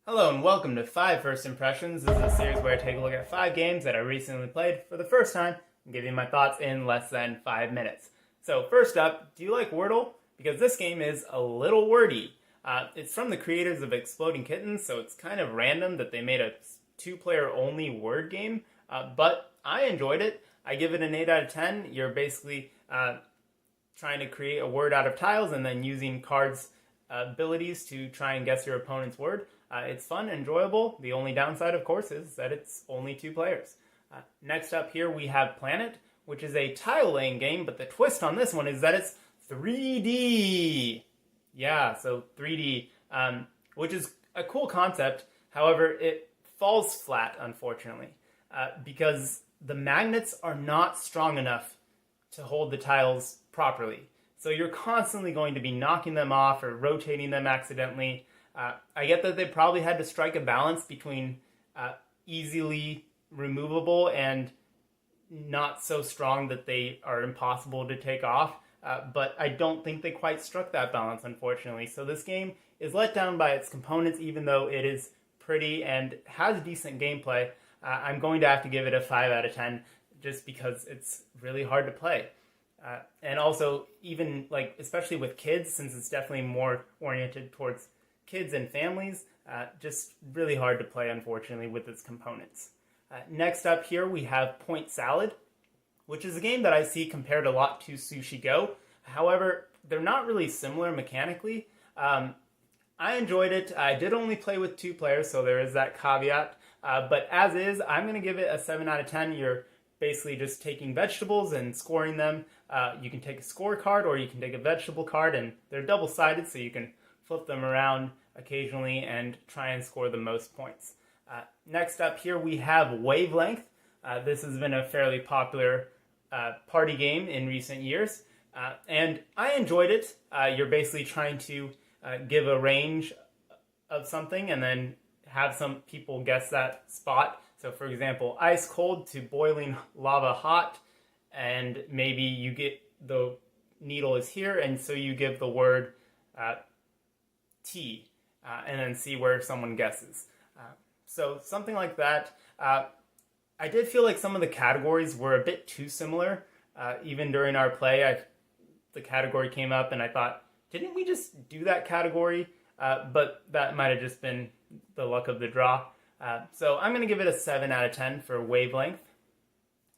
Hello and welcome to 5 First Impressions. This is a series where I take a look at 5 games that I recently played for the first time and give you my thoughts in less than 5 minutes. So first up, do you like Wordle? Because this game is a little wordy. It's from the creators of Exploding Kittens, so it's kind of random that they made a 2-player only word game, but I enjoyed it. I give it an 8 out of 10. You're basically trying to create a word out of tiles and then using cards' abilities to try and guess your opponent's word. It's fun, enjoyable. The only downside, of course, is that it's only 2 players. Next up here, we have Planet, which is a tile-laying game, but the twist on this one is that it's 3D. Yeah, so 3D, which is a cool concept. However, it falls flat, unfortunately, because the magnets are not strong enough to hold the tiles properly. So you're constantly going to be knocking them off or rotating them accidentally. I get that they probably had to strike a balance between easily removable and not so strong that they are impossible to take off, but I don't think they quite struck that balance, unfortunately. So this game is let down by its components, even though it is pretty and has decent gameplay. I'm going to have to give it a 5 out of 10 just because it's really hard to play. And also, even especially with kids, since it's definitely more oriented towards kids and families, just really hard to play, unfortunately, with its components. Next up here, we have Point Salad, which is a game that I see compared a lot to Sushi Go. However, they're not really similar mechanically. I enjoyed it. I did only play with 2 players, so there is that caveat. But as is, I'm going to give it a 7 out of 10. You're basically just taking vegetables and scoring them. You can take a scorecard or you can take a vegetable card, and they're double-sided, so you can flip them around occasionally and try and score the most points. Next up here we have Wavelength. This has been a fairly popular party game in recent years, and I enjoyed it. You're basically trying to give a range of something and then have some people guess that spot. So for example, ice cold to boiling lava hot, and maybe you get the needle is here, and so you give the word tea, and then see where someone guesses. So something like that. I did feel like some of the categories were a bit too similar. Even during our play, the category came up and I thought, didn't we just do that category? But that might have just been the luck of the draw. So I'm going to give it a 7 out of 10 for Wavelength.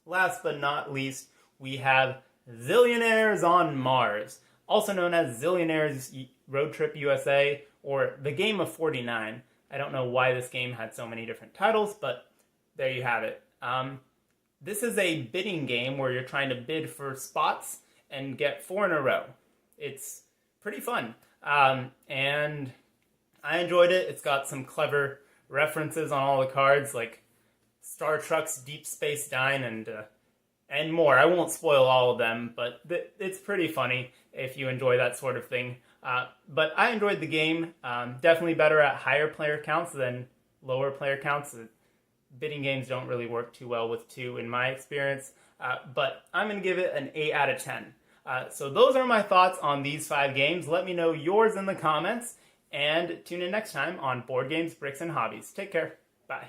Last but not least, we have Zillionaires on Mars, also known as Zillionaires Road Trip USA, or the Game of 49. I don't know why this game had so many different titles, but there you have it. This is a bidding game where you're trying to bid for spots and get 4 in a row. It's pretty fun, and I enjoyed it. It's got some clever references on all the cards, like Star Trek's Deep Space Nine and more. I won't spoil all of them, but it's pretty funny if you enjoy that sort of thing. But I enjoyed the game. Definitely better at higher player counts than lower player counts. Bidding games don't really work too well with 2 in my experience. But I'm going to give it an 8 out of 10. So those are my thoughts on these 5 games. Let me know yours in the comments. And tune in next time on Board Games, Bricks, and Hobbies. Take care. Bye.